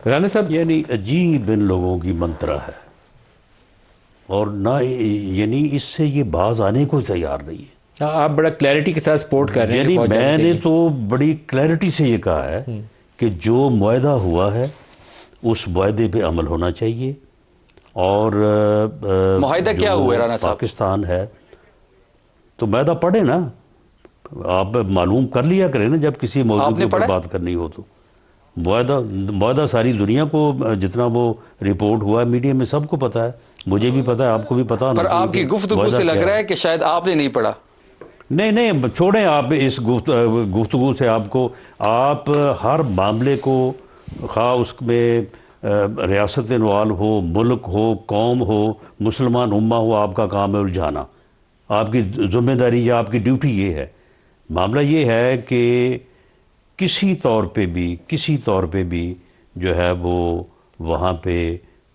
رانا صاحب یعنی عجیب ان لوگوں کی منترا ہے، اور نہ یعنی اس سے یہ باز آنے کو تیار نہیں ہے۔ آپ بڑا کلیئرٹی کے ساتھ سپورٹ کر رہے ہیں یعنی میں نے تو بڑی کلیئرٹی سے یہ کہا ہے کہ جو معاہدہ ہوا ہے اس معاہدے پہ عمل ہونا چاہیے، اور معاہدہ کیا ہوا ہے رانا صاحب؟ پاکستان ہے تو معاہدہ پڑھے نا، آپ معلوم کر لیا کریں نا جب کسی موضوع کے اوپر بات کرنی ہو تو۔ معاہدہ ساری دنیا کو، جتنا وہ رپورٹ ہوا ہے میڈیا میں سب کو پتہ ہے، مجھے بھی پتہ ہے، آپ کو بھی پتہ ہونا پر چاہیے۔ آپ کی گفتگو سے لگ رہا ہے کہ شاید آپ نے نہیں پڑھا۔ نہیں چھوڑیں آپ اس گفتگو سے، آپ ہر معاملے کو، خواہ اس میں ریاست انوالو ہو، ملک ہو، قوم ہو، مسلمان امہ ہو، آپ کا کام ہے الجھانا، آپ کی ذمہ داری یا آپ کی ڈیوٹی یہ ہے۔ معاملہ یہ ہے کہ کسی طور پہ بھی جو ہے وہ وہاں پہ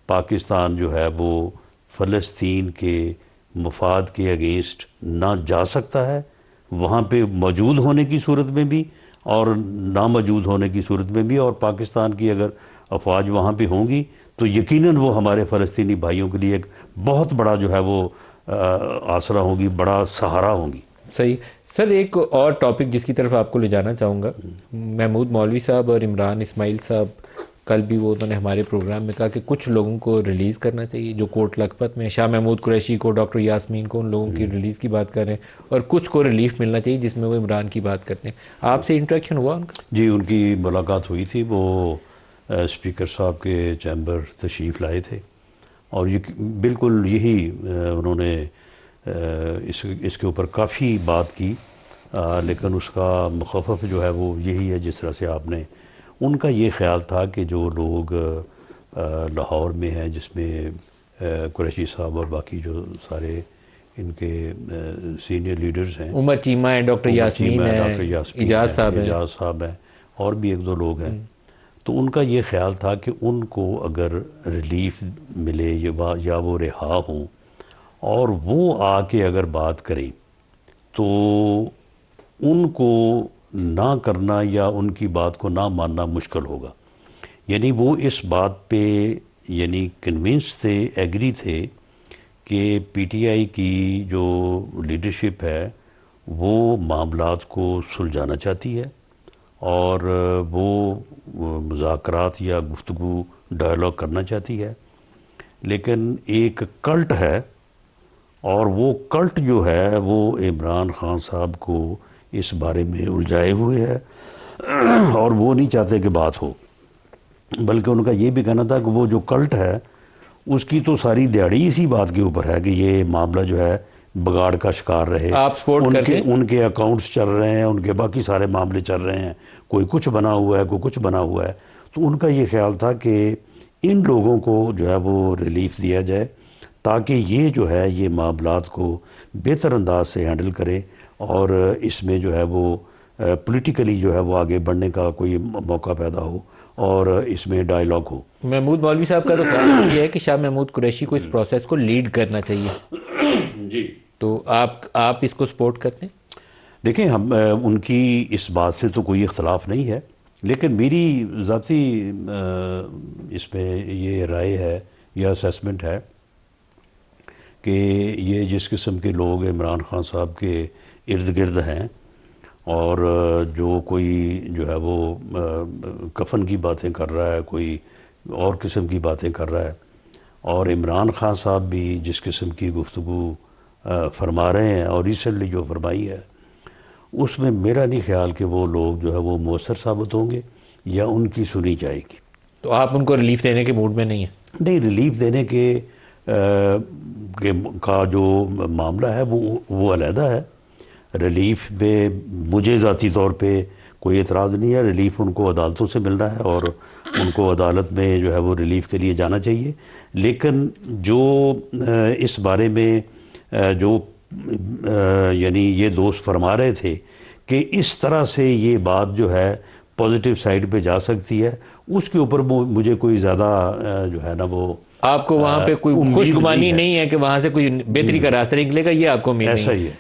پاکستان جو ہے وہ فلسطین کے مفاد کے اگینسٹ نہ جا سکتا ہے، وہاں پہ موجود ہونے کی صورت میں بھی اور نہ موجود ہونے کی صورت میں بھی، اور پاکستان کی اگر افواج وہاں پہ ہوں گی تو یقیناً وہ ہمارے فلسطینی بھائیوں کے لیے ایک بہت بڑا جو ہے وہ آسرا ہوں گی، بڑا سہارا ہوں گی۔ صحیح سر، ایک اور ٹاپک جس کی طرف آپ کو لے جانا چاہوں گا، محمود مولوی صاحب اور عمران اسماعیل صاحب، کل بھی وہ انہوں نے ہمارے پروگرام میں کہا کہ کچھ لوگوں کو ریلیز کرنا چاہیے جو کوٹ لکھپت میں، شاہ محمود قریشی کو، ڈاکٹر یاسمین کو، ان لوگوں کی ریلیز کی بات کر رہے ہیں، اور کچھ کو ریلیف ملنا چاہیے جس میں وہ عمران کی بات کرتے ہیں۔ آپ سے انٹریکشن ہوا ان کا؟ جی، ان کی ملاقات ہوئی تھی، وہ اسپیکر صاحب کے چیمبر تشریف لائے تھے، اور یہ بالکل یہی انہوں نے اس کے اوپر کافی بات کی، لیکن اس کا مخفف جو ہے وہ یہی ہے جس طرح سے آپ نے، ان کا یہ خیال تھا کہ جو لوگ لاہور میں ہیں، جس میں قریشی صاحب اور باقی جو سارے ان کے سینئر لیڈرز ہیں، عمر چیمہ ہے، ڈاکٹر یاسمین ہے، اجاز صاحب ہیں، اور بھی ایک دو لوگ ہیں، تو ان کا یہ خیال تھا کہ ان کو اگر ریلیف ملے یا وہ رہا ہوں اور وہ آ کے اگر بات کریں تو ان کو نہ کرنا یا ان کی بات کو نہ ماننا مشکل ہوگا۔ یعنی وہ اس بات پہ یعنی کنونس تھے، ایگری تھے کہ پی ٹی آئی کی جو لیڈرشپ ہے وہ معاملات کو سلجھانا چاہتی ہے، اور وہ مذاکرات یا گفتگو ڈائلاگ کرنا چاہتی ہے، لیکن ایک کلٹ ہے، اور وہ کلٹ جو ہے وہ عمران خان صاحب کو اس بارے میں الجھائے ہوئے ہے، اور وہ نہیں چاہتے کہ بات ہو، بلکہ ان کا یہ بھی کہنا تھا کہ وہ جو کلٹ ہے اس کی تو ساری دیہڑی اسی بات کے اوپر ہے کہ یہ معاملہ جو ہے بگاڑ کا شکار رہے، آپ سپورٹ کرتے ہیں؟ ان کے اکاؤنٹس چل رہے ہیں، ان کے باقی سارے معاملے چل رہے ہیں، کوئی کچھ بنا ہوا ہے، کوئی کچھ بنا ہوا ہے، تو ان کا یہ خیال تھا کہ ان لوگوں کو جو ہے وہ ریلیف دیا جائے تاکہ یہ جو ہے یہ معاملات کو بہتر انداز سے ہینڈل کرے، اور اس میں جو ہے وہ پولیٹیکلی جو ہے وہ آگے بڑھنے کا کوئی موقع پیدا ہو، اور اس میں ڈائلاگ ہو۔ محمود مولوی صاحب کا تو کہنا یہ ہے کہ شاہ محمود قریشی کو اس پروسیس کو لیڈ کرنا چاہیے، جی، تو آپ اس کو سپورٹ کرتے ہیں؟ دیکھیں، ہم ان کی اس بات سے تو کوئی اختلاف نہیں ہے، لیکن میری ذاتی اس میں یہ رائے ہے یا اسیسمنٹ ہے کہ یہ جس قسم کے لوگ عمران خان صاحب کے ارد گرد ہیں، اور جو کوئی جو ہے وہ کفن کی باتیں کر رہا ہے، کوئی اور قسم کی باتیں کر رہا ہے، اور عمران خان صاحب بھی جس قسم کی گفتگو فرما رہے ہیں اور ریسنٹلی جو فرمائی ہے، اس میں میرا نہیں خیال کہ وہ لوگ جو ہے وہ مؤثر ثابت ہوں گے یا ان کی سنی جائے گی۔ تو آپ ان کو ریلیف دینے کے موڈ میں نہیں ہیں؟ نہیں، ریلیف دینے کا جو معاملہ ہے وہ علیحدہ ہے۔ ریلیف میں مجھے ذاتی طور پہ کوئی اعتراض نہیں ہے، ریلیف ان کو عدالتوں سے مل رہا ہے اور ان کو عدالت میں جو ہے وہ ریلیف کے لیے جانا چاہیے، لیکن جو اس بارے میں جو یعنی یہ دوست فرما رہے تھے کہ اس طرح سے یہ بات جو ہے پازیٹیو سائڈ پہ جا سکتی ہے، اس کے اوپر مجھے کوئی زیادہ جو ہے نا وہ، آپ کو وہاں پہ کوئی خوش گمانی نہیں ہے کہ وہاں سے کوئی بہتری کا راستہ نکلے گا، یہ آپ کو امید نہیں ہے؟ ایسا ہی ہے۔